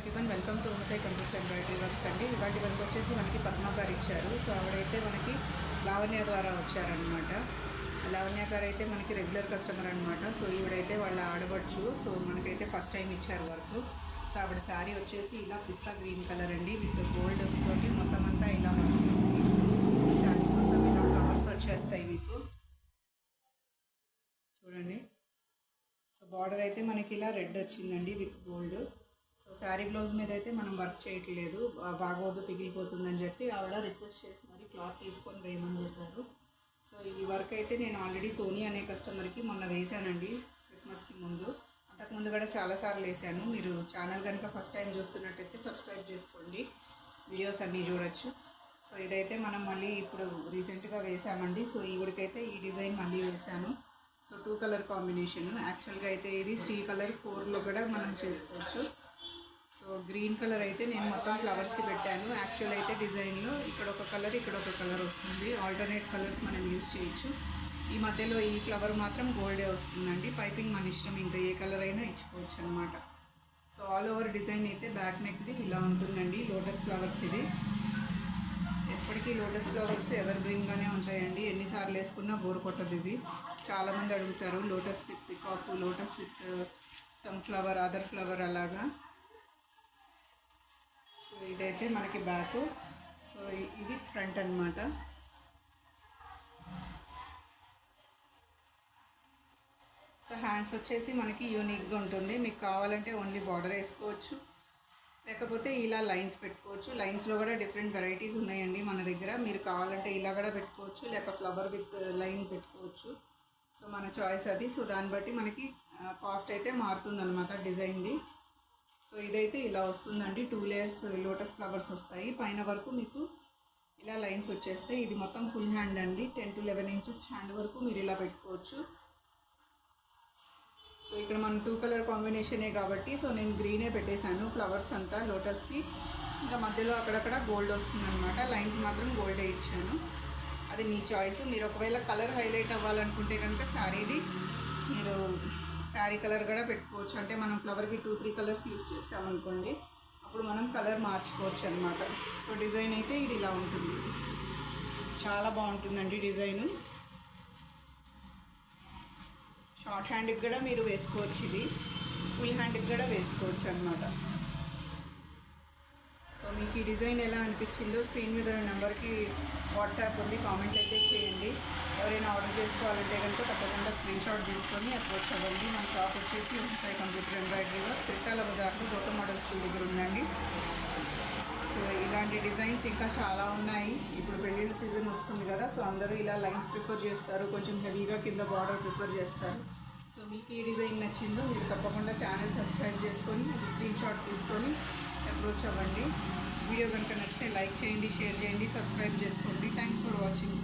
Everyone welcome to హోమ్సై computer embroidery works అండి. ఇవాటి వర్క్ వచ్చేసి మనకి పద్మ గారు ఇచ్చారు. సో ఆవిడైతే మనకి లావణ్య ద్వారా వచ్చారనమాట. లావణ్య గారు అయితే మనకి రెగ్యులర్ కస్టమర్ అనమాట. సో ఈవిడైతే వాళ్ళ ఆడవచ్చు. సో మనకైతే ఫస్ట్ టైం ఇచ్చారు వర్క్. సో ఆవిడ శారీ వచ్చేసి ఇలా పిస్తా గ్రీన్ కలర్ అండి, విత్ గోల్డ్ తోటి మొత్తం అంతా ఇలా శారీ మొత్తం ఇలా ఫ్లవర్స్ వచ్చేస్తాయి మీకు చూడండి. సో బార్డర్ అయితే మనకి ఇలా రెడ్ వచ్చిందండి with gold. So sari blouse మీద అయితే మనం వర్క్ చేయట్లేదు, బాగోదు పిగిలిపోతుందని చెప్పి ఆవిడ రిక్వెస్ట్ చేసి మరి క్లాత్ తీసుకొని వేయమని చెప్పారు. సో ఈ వర్క్ అయితే నేను ఆల్రెడీ సోనీ అనే కస్టమర్కి మొన్న వేశానండి, క్రిస్మస్కి ముందు. అంతకుముందు కూడా చాలాసార్లు వేసాను. మీరు ఛానల్ కనుక ఫస్ట్ టైం చూస్తున్నట్టయితే సబ్స్క్రైబ్ చేసుకోండి, వీడియోస్ అన్నీ చూడొచ్చు. సో ఇదైతే మనం మళ్ళీ ఇప్పుడు రీసెంట్గా వేసామండి. సో ఈవిడికైతే ఈ డిజైన్ మళ్ళీ వేసాను. So 2 colour combination. యాక్చువల్గా అయితే ఇది 3 కలర్ 4లో కూడా మనం చేసుకోవచ్చు. సో గ్రీన్ కలర్ అయితే నేను మొత్తం ఫ్లవర్స్కి పెట్టాను. యాక్చువల్ అయితే డిజైన్లో ఇక్కడ ఒక కలర్ ఇక్కడ ఒక కలర్ వస్తుంది. ఆల్టర్నేట్ కలర్స్ మనం యూజ్ చేయొచ్చు. ఈ మధ్యలో ఈ ఫ్లవర్ మాత్రం గోల్డే వస్తుందండి. పైపింగ్ మన ఇష్టం, ఇంకా ఏ కలర్ అయినా ఇచ్చుకోవచ్చు అనమాట. సో ఆల్ ఓవర్ డిజైన్ అయితే బ్యాక్ నెక్ది ఇలా ఉంటుందండి. లోటస్ ఫ్లవర్స్ ఇది ఎప్పటికీ లోటస్ ఫ్లవర్స్ ఎవర్ గ్రీన్గానే ఉంటాయండి. ఎన్నిసార్లు వేసుకున్నా బోర్ కొట్టదు. ఇది చాలామంది అడుగుతారు, lotus with peacock, lotus with some flower, other flower అలాగా. సో ఇదైతే మనకి బ్యాక్. సో ఇది ఫ్రంట్ అన్నమాట. సో హ్యాండ్స్ వచ్చేసి మనకి యూనిక్గా ఉంటుంది. మీకు కావాలంటే ఓన్లీ బార్డర్ వేసుకోవచ్చు, లేకపోతే ఇలా లైన్స్ పెట్టుకోవచ్చు. లైన్స్లో కూడా డిఫరెంట్ వెరైటీస్ ఉన్నాయండి మన దగ్గర. మీరు కావాలంటే ఇలా కూడా పెట్టుకోవచ్చు, లేక ఫ్లవర్ విత్ లైన్ పెట్టుకోవచ్చు. సో మన చాయిస్ అది. సో దాన్ని బట్టి మనకి కాస్ట్ అయితే మారుతుందన్నమాట డిజైన్ది. సో ఇదైతే ఇలా వస్తుందండి. 2 లేయర్స్ లోటస్ ఫ్లవర్స్ వస్తాయి. పైన వరకు మీకు ఇలా లైన్స్ వచ్చేస్తాయి. ఇది మొత్తం ఫుల్ హ్యాండ్ అండి. 10 to 11 ఇంచెస్ హ్యాండ్ వరకు మీరు ఇలా పెట్టుకోవచ్చు. సో ఇక్కడ మనం 2 కలర్ కాంబినేషనే కాబట్టి సో నేను గ్రీనే పెట్టేశాను ఫ్లవర్స్ అంతా లోటస్కి. ఇంకా మధ్యలో అక్కడక్కడ గోల్డ్ వస్తుందన్నమాట. లైన్స్ మాత్రం గోల్డే ఇచ్చాను. అది మీ చాయిస్. మీరు ఒకవేళ కలర్ హైలైట్ అవ్వాలనుకుంటే కనుక శారీది మీరు శారీ కలర్ కూడా పెట్టుకోవచ్చు. అంటే మనం ఫ్లవర్కి 2-3 కలర్స్ యూజ్ చేసామనుకోండి, అప్పుడు మనం కలర్ మార్చుకోవచ్చు అనమాట. సో డిజైన్ అయితే ఇది ఇలా ఉంటుంది. చాలా బాగుంటుందండి డిజైను. షార్ట్ హ్యాండ్కి కూడా మీరు వేసుకోవచ్చు, ఇది ఫుల్ హ్యాండ్కి కూడా వేసుకోవచ్చు అనమాట. సో మీకు ఈ డిజైన్ ఎలా అనిపించిందో స్క్రీన్ మీద నెంబర్కి వాట్సాప్ ఉంది, కామెంట్ అయితే చేయండి. ఎవరైనా ఆర్డర్ చేసుకోవాలంటే కనుక తప్పకుండా స్క్రీన్ షాట్ తీసుకొని అప్రోచ్ అవ్వండి. మన షాప్ వచ్చేసి హోమ్సై కంప్యూటర్ ఎంబ్రాయిడరీ వర్క్స్ శ్రీశాల బజార్లో గౌతమ్ మోడల్ స్కూల్ దగ్గర ఉందండి. సో ఇలాంటి డిజైన్స్ ఇంకా చాలా ఉన్నాయి. ఇప్పుడు పెళ్ళిళ్ళ సీజన్ వస్తుంది కదా, సో అందరూ ఇలా లైన్స్ ప్రిఫర్ చేస్తారు, కొంచెం హెవీగా కింద బార్డర్ ప్రిఫర్ చేస్తారు. సో మీకు ఈ డిజైన్ నచ్చిందో మీరు తప్పకుండా ఛానల్ సబ్స్క్రైబ్ చేసుకొని అది స్క్రీన్ షాట్ తీసుకొని అప్రోచ్ అవ్వండి. వీడియో కనుక నచ్చితే లైక్ చేయండి, షేర్ చేయండి, సబ్స్క్రైబ్ చేసుకోండి. Thanks for watching.